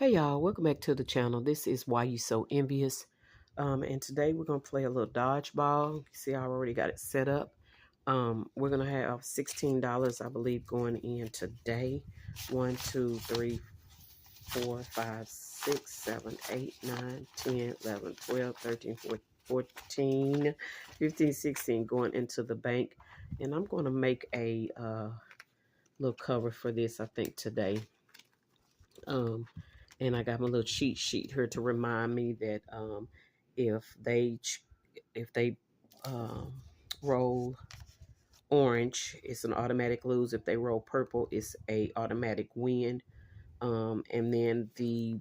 Hey y'all, welcome back to the channel. This is Why You So Envious. And today we're gonna play a little dodgeball. See, I already got it set up. We're gonna have $16, I believe, going in today. 1, 2, 3, 4, 5, 6, 7, 8, 9, 10, 11, 12, 13, 14, 15, 16 going into the bank. And I'm gonna make a little cover for this, I think, today. And I got my little cheat sheet here to remind me that if they um, roll orange, it's an automatic lose. If they roll purple, it's a automatic win. And then the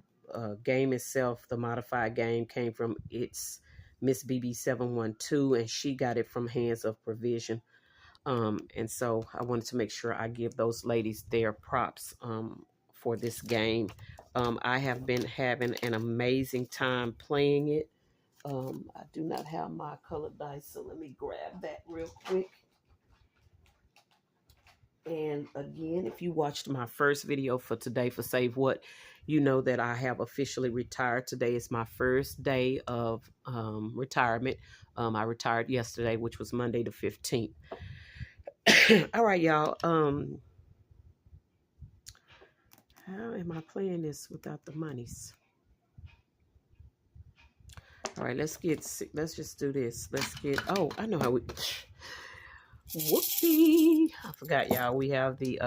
game itself, the modified game, came from it's Miss BB 712, and she got it from Hands of Provision. And so I wanted to make sure I give those ladies their props for this game. I have been having an amazing time playing it. I do not have my colored dice, so let me grab that real quick. And again, if you watched my first video for today for Save What, you know that I have officially retired. Today is my first day of retirement. I retired yesterday, which was Monday the 15th. All right, y'all. How am I playing this without the monies? All right, let's just do this. Let's get, oh, I know how we, whoopsie. I forgot, y'all. We have the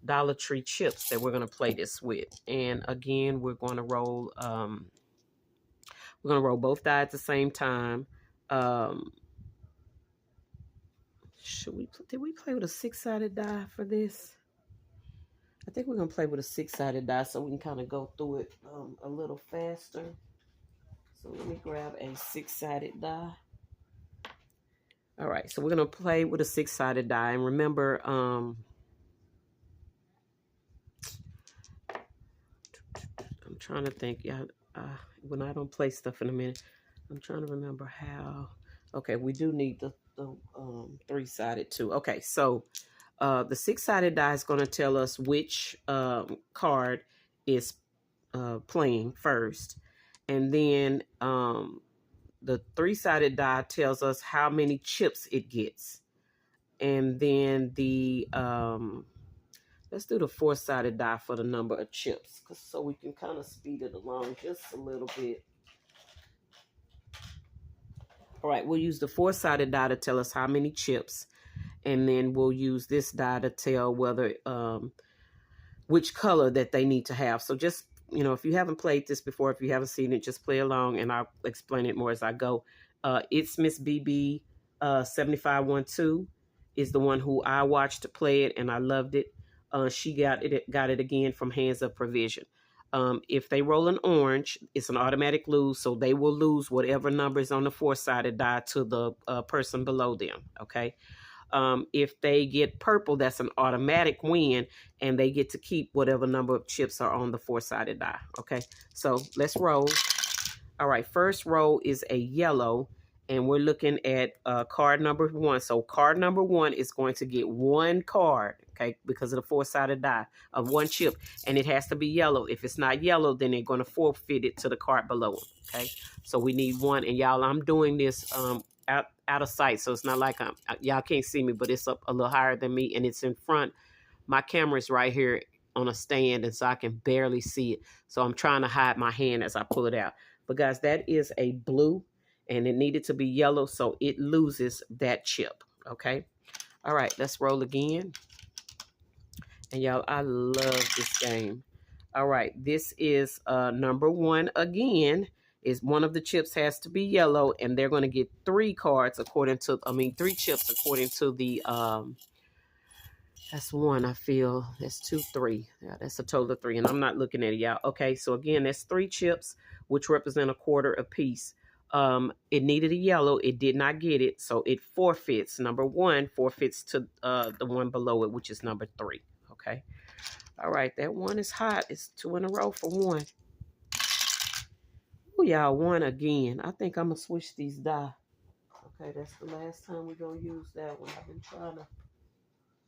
Dollar Tree chips that we're going to play this with. And again, we're going to roll both die at the same time. Did we play with a 6-sided die for this? I think we're going to play with a 6-sided die so we can kind of go through it a little faster. So let me grab a 6-sided die. All right, so we're going to play with a 6-sided die. And remember, I'm trying to think. Yeah, when I don't play stuff in a minute, I'm trying to remember how. Okay, we do need the 3-sided too. Okay, so the 6-sided die is going to tell us which card is playing first. And then the 3-sided die tells us how many chips it gets. And then the let's do the 4-sided die for the number of chips, so we can kind of speed it along just a little bit. All right, we'll use the 4-sided die to tell us how many chips, and then we'll use this die to tell whether which color that they need to have. So just, you know, if you haven't played this before, if you haven't seen it, just play along, and I'll explain it more as I go. It's Miss BB 7512 is the one who I watched to play it, and I loved it. She got it again from Hands of Provision. If they roll an orange, it's an automatic lose, so they will lose whatever number is on the 4-sided die to the person below them, okay? If they get purple, that's an automatic win, and they get to keep whatever number of chips are on the 4-sided die, okay? So let's roll. All right, first roll is a yellow, and we're looking at card number 1. So card number 1 is going to get 1 card, okay, because of the 4-sided die of 1 chip, and it has to be yellow. If it's not yellow, then they're going to forfeit it to the card below them, okay? So we need 1, and y'all, I'm doing this out of sight, so it's not like y'all can't see me, but it's up a little higher than me, and it's in front. My camera is right here on a stand, and so I can barely see it. So I'm trying to hide my hand as I pull it out. But guys, that is a blue, and it needed to be yellow, so it loses that chip, okay? All right, let's roll again. And y'all, I love this game. All right, this is number 1 again. Is one of the chips has to be yellow, and they're going to get 3 cards according to, 3 chips according to the, that's 1, I feel. That's 2, 3. Yeah, that's a total of 3, and I'm not looking at it, y'all. Okay, so again, that's 3 chips, which represent a quarter apiece. It needed a yellow. It did not get it, so it forfeits. Number 1 forfeits to the one below it, which is number 3. Okay. All right, that 1 is hot. It's 2 in a row for 1. Oh, y'all, 1 again. I think I'm going to switch these die. Okay, that's the last time we're going to use that one. I've been trying to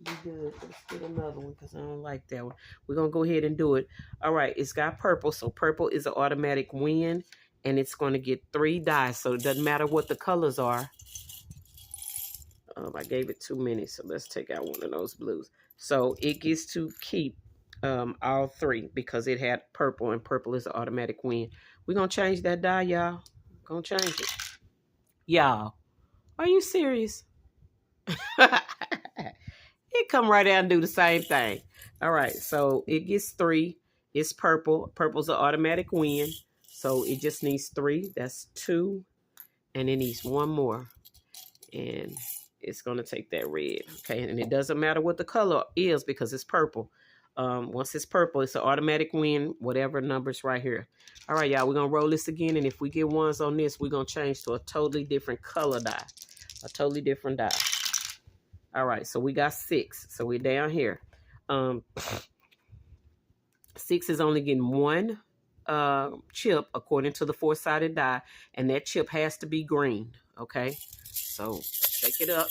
Be good. Let's get another one because I don't like that one. We're going to go ahead and do it. All right. It's got purple. So purple is an automatic win. And it's going to get 3 dice. So it doesn't matter what the colors are. I gave it too many. So let's take out one of those blues. So it gets to keep all 3 because it had purple. And purple is an automatic win. We're going to change that die, y'all. Going to change it. Y'all, are you serious? It come right out and do the same thing. All right, so it gets 3. It's purple. Purple's an automatic win. So it just needs 3. That's 2. And it needs 1 more. And it's going to take that red. Okay, and it doesn't matter what the color is because it's purple. Once it's purple, it's an automatic win, whatever number's right here. All right, y'all, we're going to roll this again. And if we get ones on this, we're going to change to a totally different color die. A totally different die. All right, so we got 6. So we're down here. 6 is only getting 1 chip according to the 4-sided die, and that chip has to be green. Okay, so shake it up.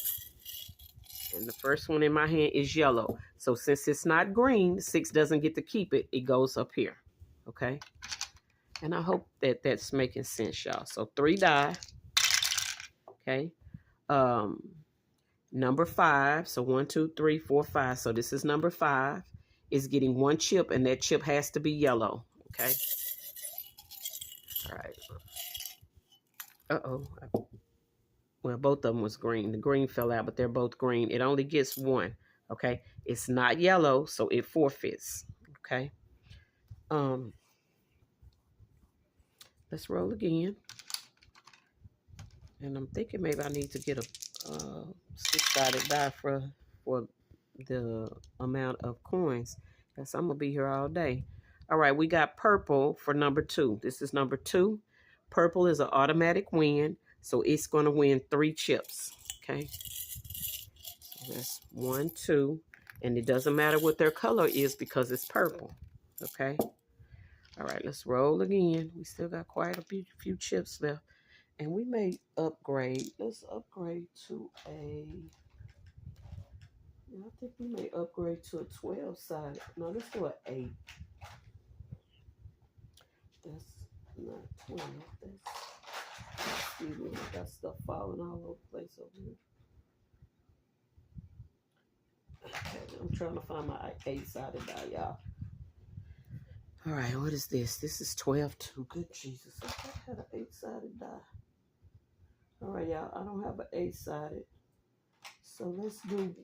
And the first one in my hand is yellow. So since it's not green, 6 doesn't get to keep it. It goes up here. Okay, and I hope that that's making sense, y'all. So 3 die. Okay. Number 5, so 1, 2, 3, 4, 5. So this is number 5. Is getting 1 chip, and that chip has to be yellow. Okay. All right. Well, both of them was green. The green fell out, but they're both green. It only gets 1. Okay. It's not yellow, so it forfeits. Okay. Let's roll again. And I'm thinking maybe I need to get a 6-sided die for the amount of coins. Because I'm going to be here all day. All right, we got purple for number 2. This is number 2. Purple is an automatic win. So it's going to win 3 chips. Okay. So that's 1, 2. And it doesn't matter what their color is because it's purple. Okay. All right, let's roll again. We still got quite a few chips left. And we may upgrade. Let's upgrade to a... I think we may upgrade to a 12-sided. No, let's do an 8. That's not 12. Excuse me, I got stuff falling all over the place over here. Okay, I'm trying to find my 8-sided die, y'all. All right, what is this? This is 12 too. Good Jesus. I thought I had an 8-sided die. All right, y'all. I don't have an 8-sided. So let's do...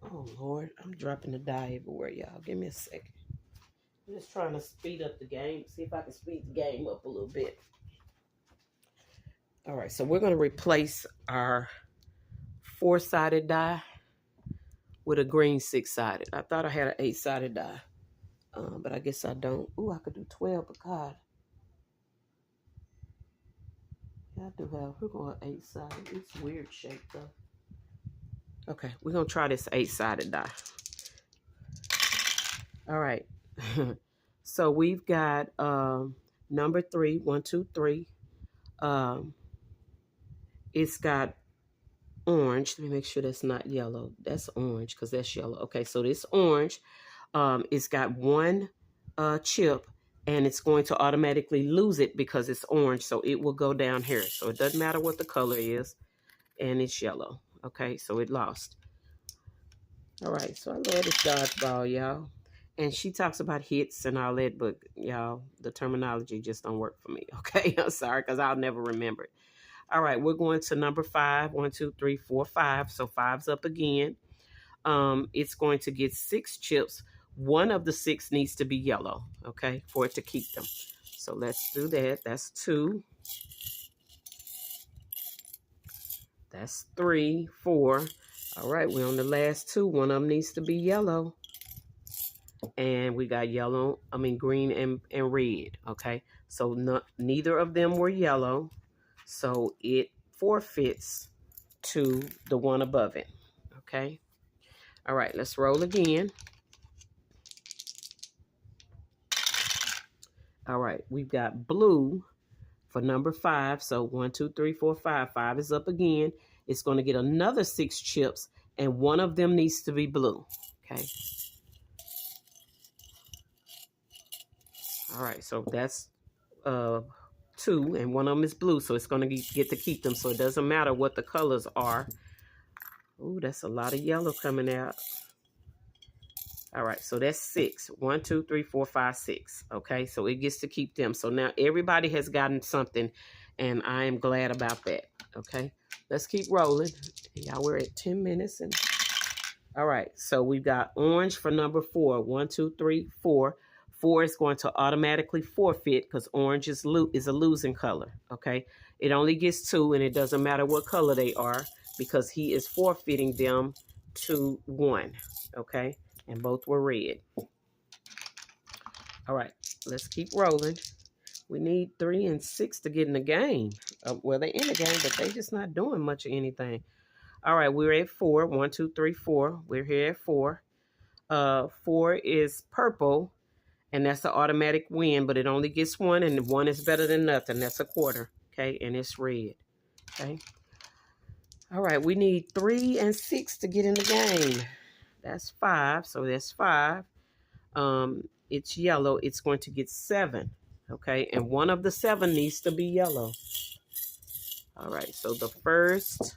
Oh, Lord. I'm dropping the die everywhere, y'all. Give me a second. I'm just trying to speed up the game. See if I can speed the game up a little bit. All right, so we're going to replace our 4-sided die with a green 6-sided. I thought I had an 8-sided die, but I guess I don't. Ooh, I could do 12, but God. Yeah, I do have. We're going 8-sided. It's weird shape, though. Okay, we're going to try this 8-sided die. All right. So we've got number 3, 1, 2, 3. It's got orange. Let me make sure that's not yellow. That's orange because that's yellow. Okay, so this orange, it's got 1 chip, and it's going to automatically lose it because it's orange. So it will go down here. So it doesn't matter what the color is, and it's yellow. Okay, so it lost. All right, so I love this dodgeball, y'all. And she talks about hits and all that, but y'all, the terminology just don't work for me. Okay, I'm sorry because I'll never remember it. All right, we're going to number 5. 1, 2, 3, 4, 5. So 5's up again. It's going to get 6 chips. 1 of the 6 needs to be yellow, okay, for it to keep them. So let's do that. That's 2. That's 3, 4. All right, we're on the last 2. 1 of them needs to be yellow. And we got green and red, okay? So neither of them were yellow. So it forfeits to the one above it, okay? All right, let's roll again. All right, we've got blue for number 5. So 1, 2, 3, 4, 5. 5 is up again. It's going to get another 6 chips, and one of them needs to be blue. Okay. All right, so that's 2, and one of them is blue, so it's going to get to keep them. So it doesn't matter what the colors are. Ooh, that's a lot of yellow coming out. All right, so that's 6. 1, 2, 3, 4, 5, 6. Okay, so it gets to keep them. So now everybody has gotten something, and I am glad about that. Okay, let's keep rolling. Y'all, we're at 10 minutes. And all right, so we've got orange for number 4. 1, 2, 3, 4. 4 is going to automatically forfeit because orange is a losing color. Okay, it only gets 2, and it doesn't matter what color they are because he is forfeiting them to 1. Okay, and both were red. All right, let's keep rolling. We need 3 and 6 to get in the game. Well, they're in the game, but they're just not doing much of anything. All right, we're at 4. 1, 2, 3, 4. We're here at 4. 4 is purple, and that's an automatic win, but it only gets 1, and 1 is better than nothing. That's a quarter, okay? And it's red, okay? All right, we need 3 and 6 to get in the game. That's 5, so that's 5. It's yellow. It's going to get 7, okay? And one of the 7 needs to be yellow. All right, so the first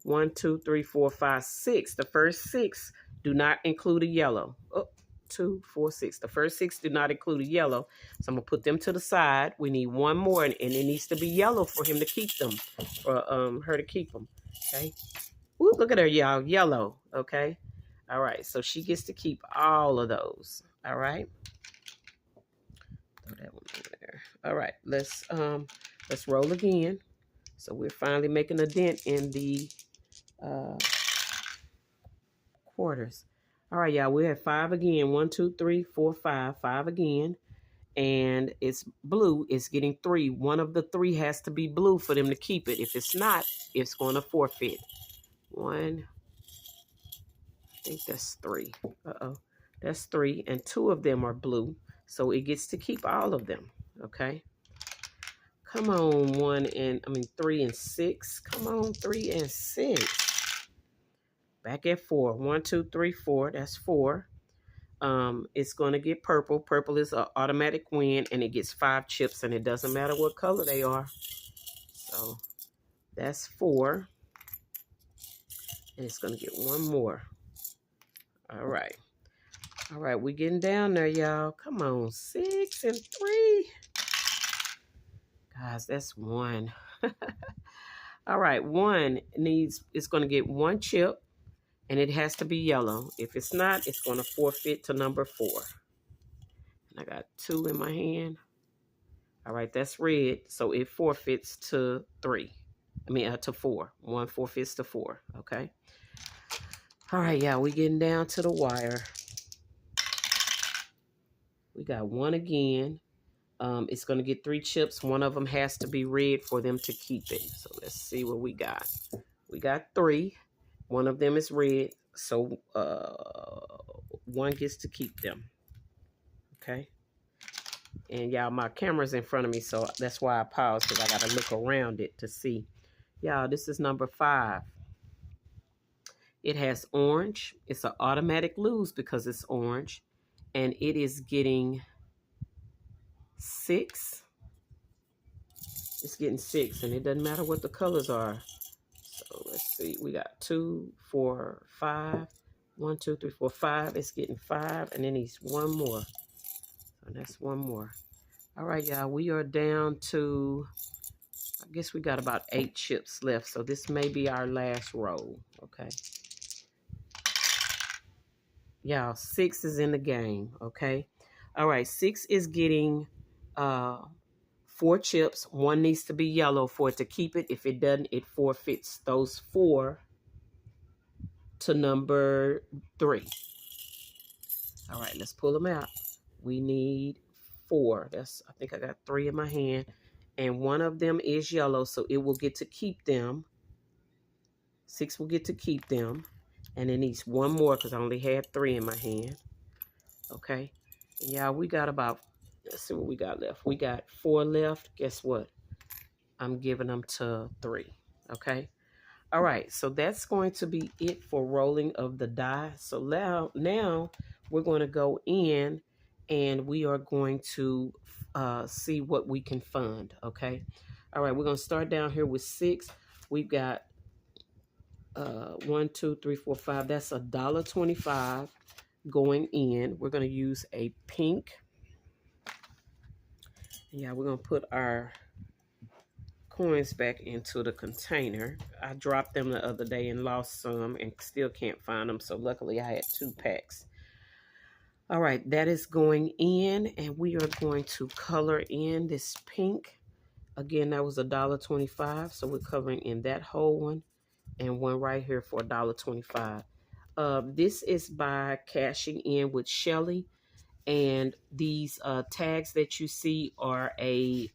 1, 2, 3, 4, 5, 6. The first 6 do not include a yellow. 2, 4, 6. The first 6 do not include a yellow. So I'm going to put them to the side. We need 1 more, and it needs to be yellow for him to keep them, for her to keep them, okay? Ooh, look at her, y'all, yellow, okay? All right, so she gets to keep all of those, all right? Throw that one over there. All right, let's roll again. So we're finally making a dent in the quarters. All right, y'all, we're at 5 again. 1, 2, 3, 4, 5. 5 again. And it's blue. It's getting 3. One of the 3 has to be blue for them to keep it. If it's not, it's going to forfeit. 1. I think that's 3. Uh-oh. That's 3. And 2 of them are blue. So it gets to keep all of them. Okay. Come on, 3 and 6. Come on, 3 and 6. Back at 4. 1, 2, 3, 4. That's 4. It's going to get purple. Purple is an automatic win, and it gets 5 chips, and it doesn't matter what color they are. So that's 4. And it's going to get 1 more. All right. All right, we're getting down there, y'all. Come on, 6 and 3. Guys, that's 1. All right, 1 it's going to get 1 chip, and it has to be yellow. If it's not, it's going to forfeit to number 4. And I got 2 in my hand. All right, that's red, so it forfeits to 3. To 4. 1 forfeits to 4, okay? All right, y'all, we getting down to the wire. We got 1 again. It's going to get 3 chips. One of them has to be red for them to keep it. So let's see what we got. We got 3. One of them is red, so 1 gets to keep them. Okay. And y'all, my camera's in front of me, so that's why I paused, because I got to look around it to see. Y'all, this is number 5. It has orange. It's an automatic lose because it's orange. And it is getting 6. It's getting 6, and it doesn't matter what the colors are. So let's see. We got 2, 4, 5. 1, 2, 3, 4, 5. It's getting 5, and then needs 1 more. So that's 1 more. All right, y'all. We are down to, I guess we got about 8 chips left. So this may be our last roll. Okay. Y'all, 6 is in the game. Okay. All right. 6 is getting 4 chips. 1 needs to be yellow for it to keep it. If it doesn't, it forfeits those 4 to number 3. All right, let's pull them out. We need 4. I think I got 3 in my hand. And one of them is yellow, so it will get to keep them. 6 will get to keep them. And it needs 1 more because I only had 3 in my hand. Okay. And y'all, we got about, let's see what we got left. We got 4 left. Guess what? I'm giving them to 3. Okay. All right, so that's going to be it for rolling of the die. So now we're going to go in and we are going to see what we can fund, okay? All right, we're going to start down here with 6. We've got 1, 2, 3, 4, 5. That's $1.25 going in. We're going to use a pink. Yeah, we're going to put our coins back into the container. I dropped them the other day and lost some and still can't find them. So luckily I had 2 packs. All right, that is going in and we are going to color in this pink. Again, that was $1.25. So we're covering in that whole one and one right here for $1.25. This is by Cashing In with Shelly. And these tags that you see are a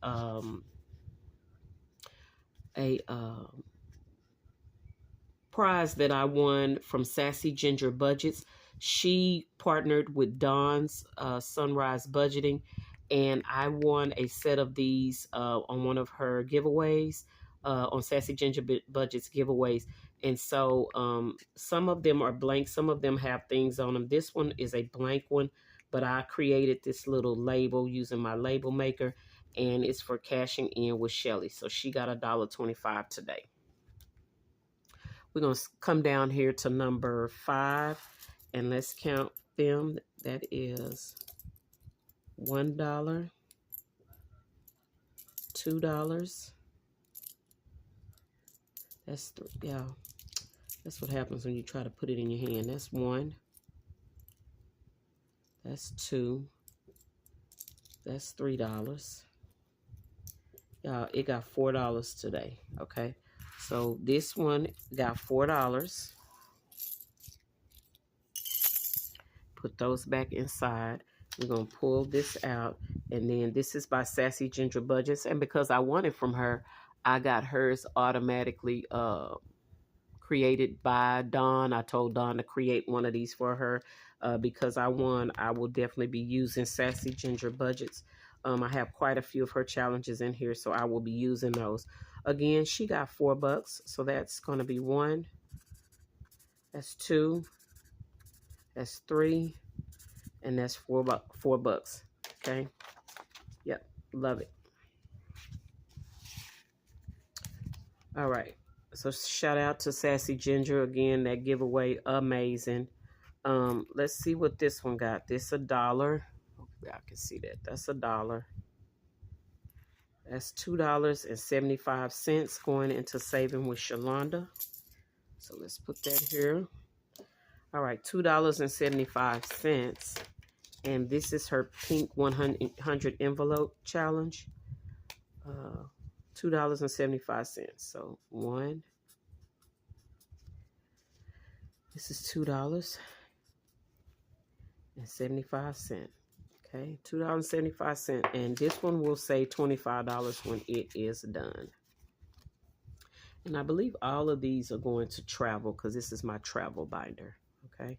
prize that I won from Sassy Ginger Budgets. She partnered with Dawn's Sunrise Budgeting, and I won a set of these on one of her giveaways, on Sassy Ginger Budgets giveaways. And so some of them are blank, some of them have things on them. This one is a blank one, but I created this little label using my label maker, and it's for Cashing In with Shelly. So she got $1.25 today. We're going to come down here to number 5, and let's count them. That is $1, $2. That's yeah. That's what happens when you try to put it in your hand. That's 1. That's 2. That's $3. Yeah, it got $4 today. Okay. So this one got $4. Put those back inside. We're going to pull this out. And then this is by Sassy Ginger Budgets. And because I won it from her, I got hers automatically created by Dawn. I told Dawn to create one of these for her. Because I won, I will definitely be using Sassy Ginger Budgets. I have quite a few of her challenges in here, so I will be using those. Again, she got $4, so that's going to be 1. That's 2. That's 3. And that's $4. Okay. Yep. Love it. All right. So shout out to Sassy Ginger again. That giveaway, amazing. Let's see what this one got. This $1. Hopefully I can see that. That's $1. That's $2.75 going into Saving with Shalonda. So let's put that here. All right, $2.75. And this is her pink 100 envelope challenge. $2.75. So 1. This is $2.75. Okay, $2.75. And this one will say $25 when it is done. And I believe all of these are going to travel because this is my travel binder. Okay.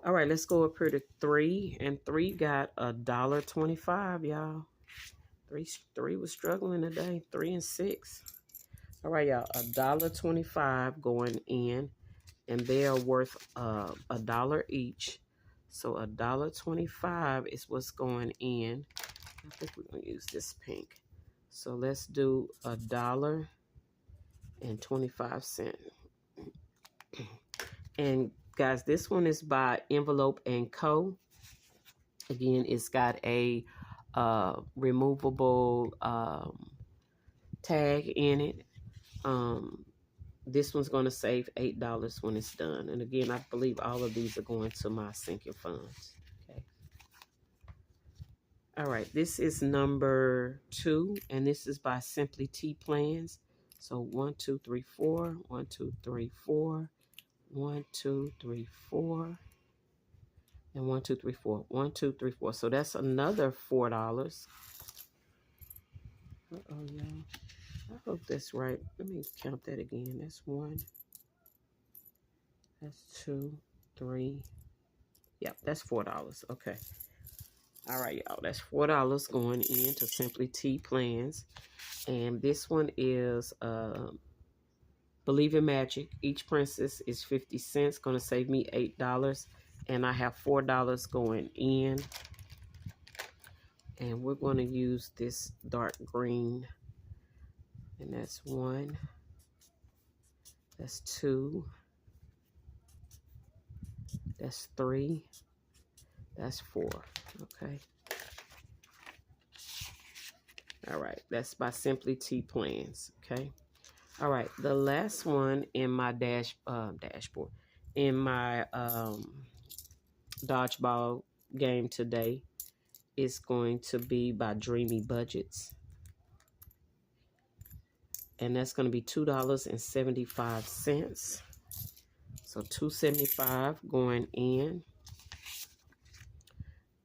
All right, let's go up here to 3. And 3 got $1.25, y'all. 3 was struggling today. 3 and 6. All right, y'all. $1.25 going in. And they are worth $1 each. So $1.25 is what's going in. I think we're going to use this pink. So let's do $1.25. And guys, this one is by Envelope & Co. Again, it's got a removable tag in it. This one's going to save $8 when it's done. And again, I believe all of these are going to my sinking funds. Okay. All right, this is number 2, and this is by Simply T Plans. So 1, 2, 3, 4. 1, 2, 3, 4. 1, 2, 3, 4. And 1, 2, 3, 4. 1, 2, 3, 4. So that's another $4. Uh-oh, y'all. I hope that's right. Let me count that again. That's 1. That's 2, 3. Yep, that's $4. Okay. All right, y'all. That's $4 going into Simply T Plans. And this one is Believe in Magic. Each princess is 50 cents. Going to save me $8. And I have $4 going in. And we're going to use this dark green. And that's 1. That's 2. That's 3. That's 4. Okay. All right. That's by Simply Tea Plans. Okay. All right. The last one in my dashboard, in my dodgeball game today, is going to be by Dreamy Budgets. And that's going to be $2.75. So $2.75 going in.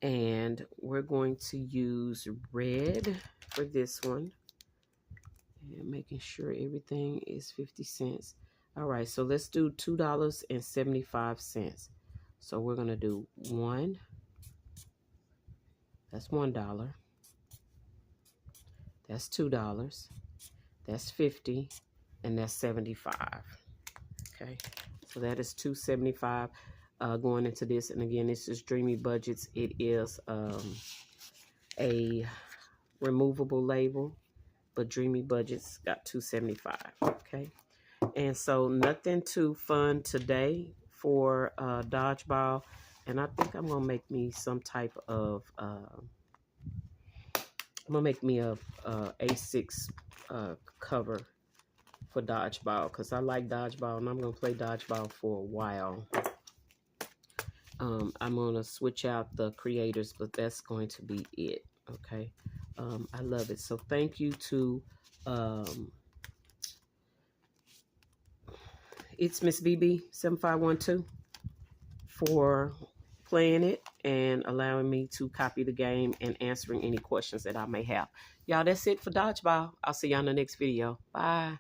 And we're going to use red for this one. And making sure everything is 50 cents. All right, so let's do $2.75. So we're going to do 1. That's $1. That's $2. That's 50. And that's 75. Okay, so that is $2.75 going into this. And again, this is Dreamy Budgets. It is a removable label, but Dreamy Budgets got $2.75. Okay, and so nothing too fun today for dodgeball. And I think I'm gonna make me some type of I'm gonna make me a A6 cover for dodgeball, because I like dodgeball and I'm going to play dodgeball for a while. I'm going to switch out the creators, but that's going to be it. Okay. I love it. So thank you to It's Miss BB 7512 for playing it and allowing me to copy the game and answering any questions that I may have. Y'all, that's it for dodgeball. I'll see y'all in the next video. Bye.